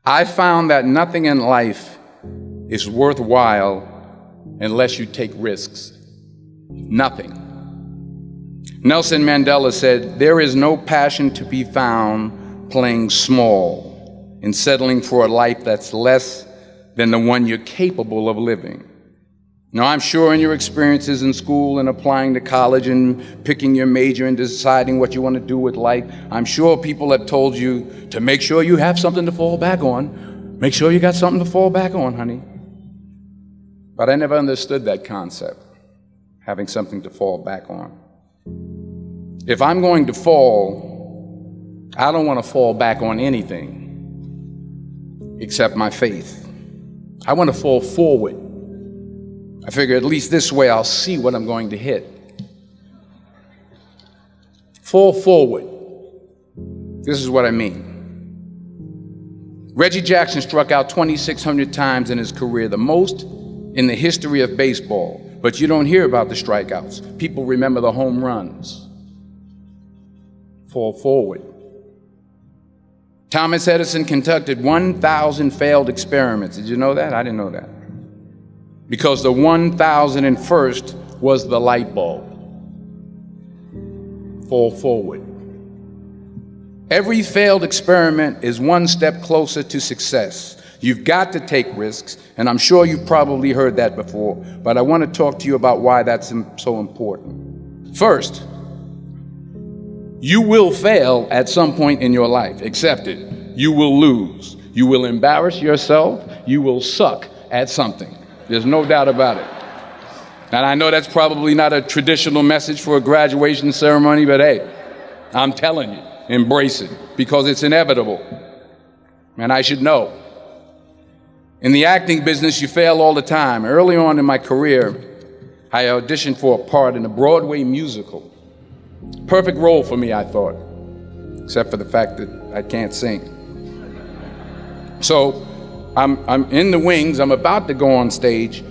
I found that nothing in life is worthwhile unless you take risks. Nothing. Nelson Mandela said, "There is no passion to be found playing small and settling for a life that's less than the one you're capable of living." Now, I'm sure in your experiences in school and applying to college and picking your major and deciding what you want to do with life, I'm sure people have told you to make sure you have something to fall back on. Make sure you got something to fall back on, honey. But I never understood that concept, having something to fall back on. If I'm going to fall, I don't want to fall back on anything except my faith. I want to fall forward. I figure at least this way I'll see what I'm going to hit. Fall forward. This is what I mean. Reggie Jackson struck out 2,600 times in his career, the most in the history of baseball. But you don't hear about the strikeouts. People remember the home runs. Fall forward. Thomas Edison conducted 1,000 failed experiments. Did you know that? I didn't know that. Because the 1,001st was the light bulb. Fall forward. Every failed experiment is one step closer to success. You've got to take risks, and I'm sure you've probably heard that before, but I want to talk to you about why that's so important. First, you will fail at some point in your life. Accept it. You will lose. You will embarrass yourself. You will suck at something. There's no doubt about it. And I know that's probably not a traditional message for a graduation ceremony, but hey, I'm telling you, embrace it, because it's inevitable. And I should know. In the acting business, you fail all the time. Early on in my career, I auditioned for a part in a Broadway musical. Perfect role for me, I thought, except for the fact that I can't sing. So I'm in the wings, I'm about to go on stage,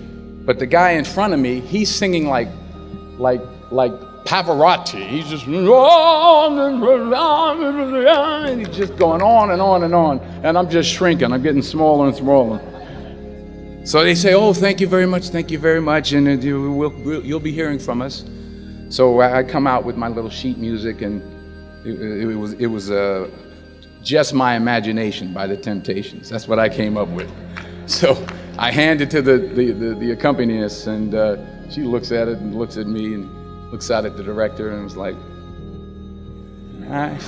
but the guy in front of me, he's singing like Pavarotti. He's just, and he's just going on and on and on, and I'm just shrinking, I'm getting smaller and smaller. So they say, "Oh, thank you very much, and you'll be hearing from us." So I come out with my little sheet music, and it was Just My Imagination by the Temptations. That's what I came up with. So I hand it to the accompanist, and she looks at it and looks at me and looks out at the director and was like, "All right."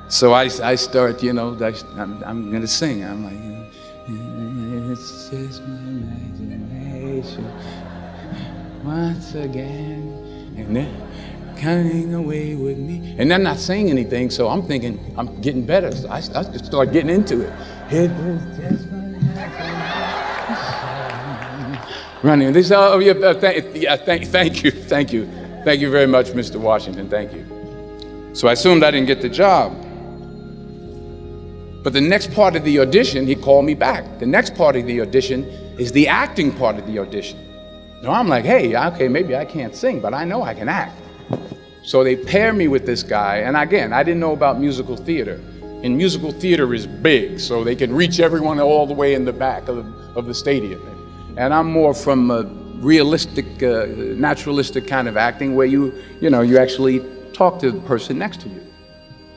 So I start, I'm gonna sing. I'm like, "It's just my imagination once again, and then coming away with me." And I'm not saying anything, so I'm thinking I'm getting better. So I start getting into it. It was just my imagination. Running. They say, "Oh yeah, thank you very much, Mr. Washington. Thank you." So I assumed I didn't get the job. But the next part of the audition, he called me back. The next part of the audition is the acting part of the audition. Now I'm like, hey, okay, maybe I can't sing, but I know I can act. So they pair me with this guy, and again, I didn't know about musical theater. And musical theater is big, so they can reach everyone all the way in the back of the stadium. And I'm more from a realistic, naturalistic kind of acting where you actually talk to the person next to you.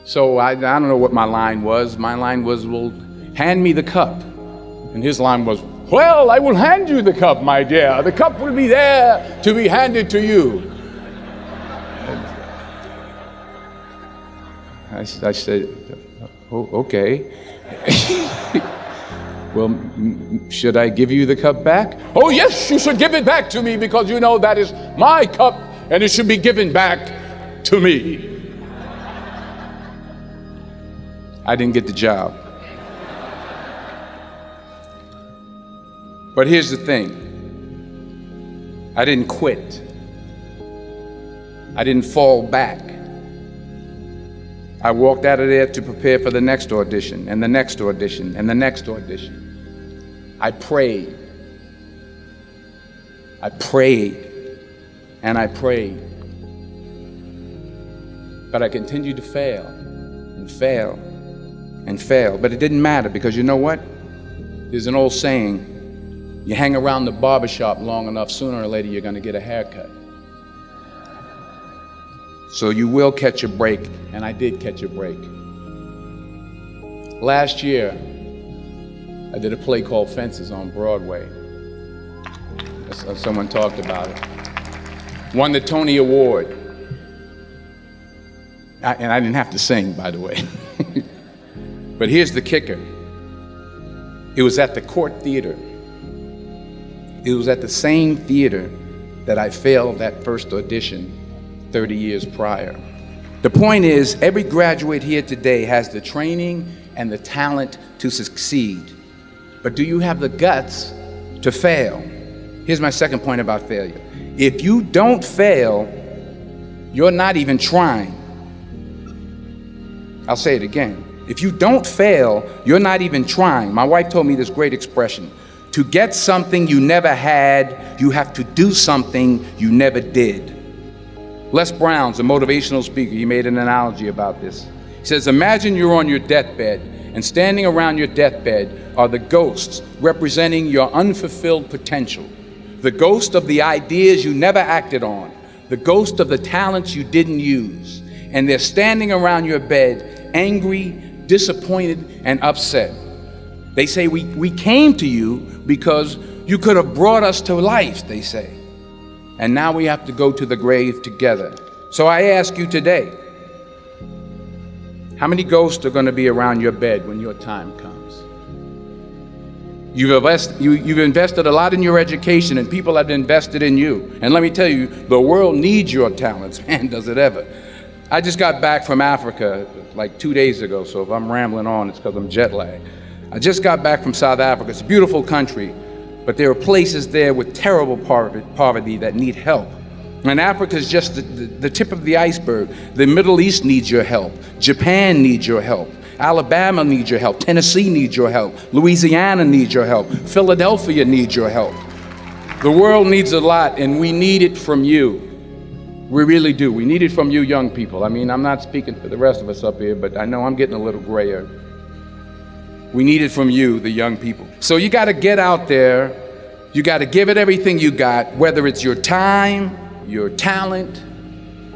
So I don't know what my line was. My line was, "Well, hand me the cup." And his line was, "Well, I will hand you the cup, my dear. The cup will be there to be handed to you." I said, "Oh, okay." "Well, should I give you the cup back?" "Oh, yes, you should give it back to me, because you know that is my cup and it should be given back to me." I didn't get the job. But here's the thing. I didn't quit. I didn't fall back. I walked out of there to prepare for the next audition, and the next audition, and the next audition. I prayed. I prayed, and I prayed. But I continued to fail, and fail, and fail. But it didn't matter, because you know what? There's an old saying, you hang around the barbershop long enough, sooner or later you're going to get a haircut. So you will catch a break, and I did catch a break. Last year, I did a play called Fences on Broadway. Someone talked about it. Won the Tony Award. And I didn't have to sing, by the way. But here's the kicker. It was at the Court Theater. It was at the same theater that I failed that first audition 30 years prior. The point is, every graduate here today has the training and the talent to succeed. But do you have the guts to fail? Here's my second point about failure. If you don't fail, you're not even trying. I'll say it again. If you don't fail, you're not even trying. My wife told me this great expression. To get something you never had, you have to do something you never did. Les Brown's a motivational speaker. He made an analogy about this. He says, imagine you're on your deathbed, and standing around your deathbed are the ghosts representing your unfulfilled potential. The ghost of the ideas you never acted on. The ghost of the talents you didn't use. And they're standing around your bed, angry, disappointed, and upset. They say, we came to you because you could have brought us to life, they say. And now we have to go to the grave together. So I ask you today, how many ghosts are going to be around your bed when your time comes? You've invested a lot in your education, and people have invested in you. And let me tell you, the world needs your talents. Man, does it ever. I just got back from Africa like 2 days ago, so if I'm rambling on, it's because I'm jet lagged. I just got back from South Africa. It's a beautiful country, but there are places there with terrible poverty that need help. And Africa is just the tip of the iceberg. The Middle East needs your help. Japan needs your help. Alabama needs your help. Tennessee needs your help. Louisiana needs your help. Philadelphia needs your help. The world needs a lot, and we need it from you. We really do. We need it from you young people. I mean, I'm not speaking for the rest of us up here, but I know I'm getting a little grayer. We need it from you, the young people. So you got to get out there. You got to give it everything you got, whether it's your time, your talent,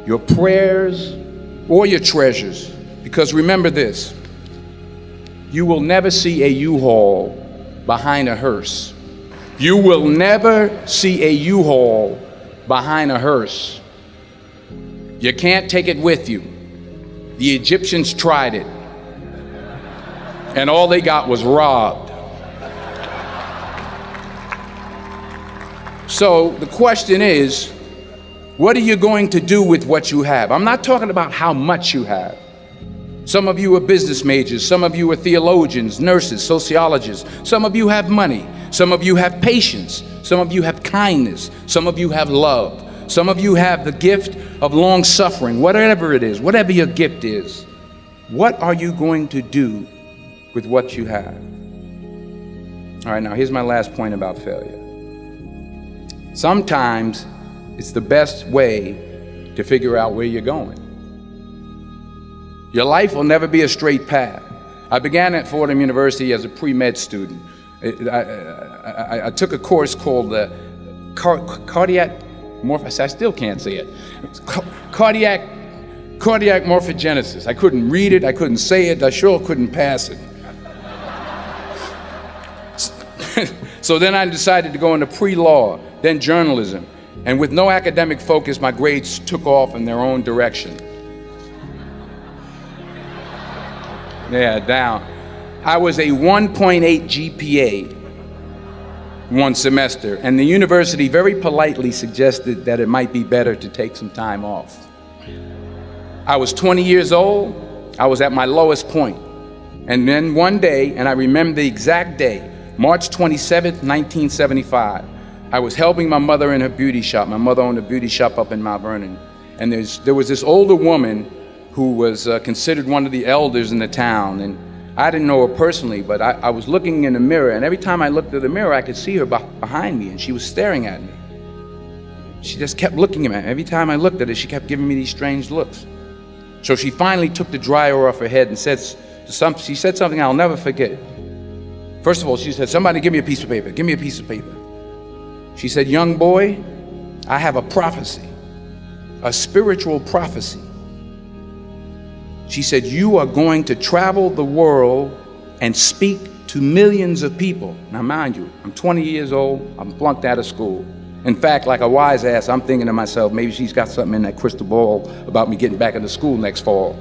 your prayers, or your treasures. Because remember this, you will never see a U-Haul behind a hearse. You will never see a U-Haul behind a hearse. You can't take it with you. The Egyptians tried it, and all they got was robbed. So the question is, what are you going to do with what you have? I'm not talking about how much you have. Some of you are business majors, some of you are theologians, nurses, sociologists. Some of you have money, some of you have patience, some of you have kindness, some of you have love. Some of you have the gift of long suffering, whatever it is, whatever your gift is. What are you going to do with what you have? All right, now here's my last point about failure. Sometimes it's the best way to figure out where you're going. Your life will never be a straight path. I began at Fordham University as a pre-med student. I took a course called the cardiac I still can't say it. Cardiac morphogenesis. I couldn't read it, I couldn't say it, I sure couldn't pass it. So then I decided to go into pre-law, then journalism. And with no academic focus, my grades took off in their own direction. Yeah, down. I was a 1.8 GPA one semester, and the university very politely suggested that it might be better to take some time off. I was 20 years old. I was at my lowest point. And then one day, and I remember the exact day, March 27th, 1975, I was helping my mother in her beauty shop. My mother owned a beauty shop up in Mount Vernon. And there was this older woman who was considered one of the elders in the town. And I didn't know her personally, but I was looking in the mirror, and every time I looked at the mirror, I could see her behind me, and she was staring at me. She just kept looking at me. Every time I looked at her, she kept giving me these strange looks. So she finally took the dryer off her head and said, she said something I'll never forget. First of all, she said, somebody give me a piece of paper. Give me a piece of paper. She said, young boy, I have a prophecy, a spiritual prophecy. She said, you are going to travel the world and speak to millions of people. Now, mind you, I'm 20 years old. I'm flunked out of school. In fact, like a wise ass, I'm thinking to myself, maybe she's got something in that crystal ball about me getting back into school next fall.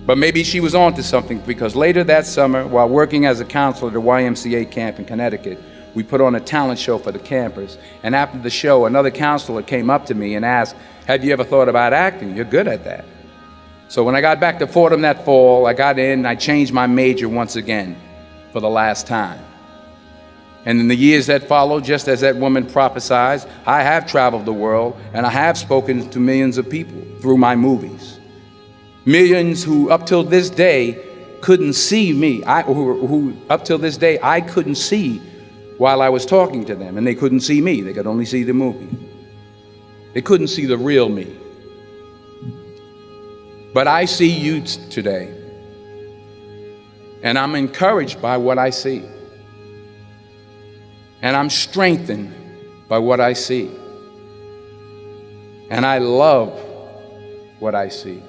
But maybe she was on to something, because later that summer, while working as a counselor at the YMCA camp in Connecticut, we put on a talent show for the campers. And after the show, another counselor came up to me and asked, have you ever thought about acting? You're good at that. So when I got back to Fordham that fall, I got in and I changed my major once again for the last time. And in the years that followed, just as that woman prophesied, I have traveled the world and I have spoken to millions of people through my movies. Millions who up till this day couldn't see me, who up till this day I couldn't see while I was talking to them, and they couldn't see me. They could only see the movie. They couldn't see the real me. But I see you today, and I'm encouraged by what I see. And I'm strengthened by what I see. And I love what I see.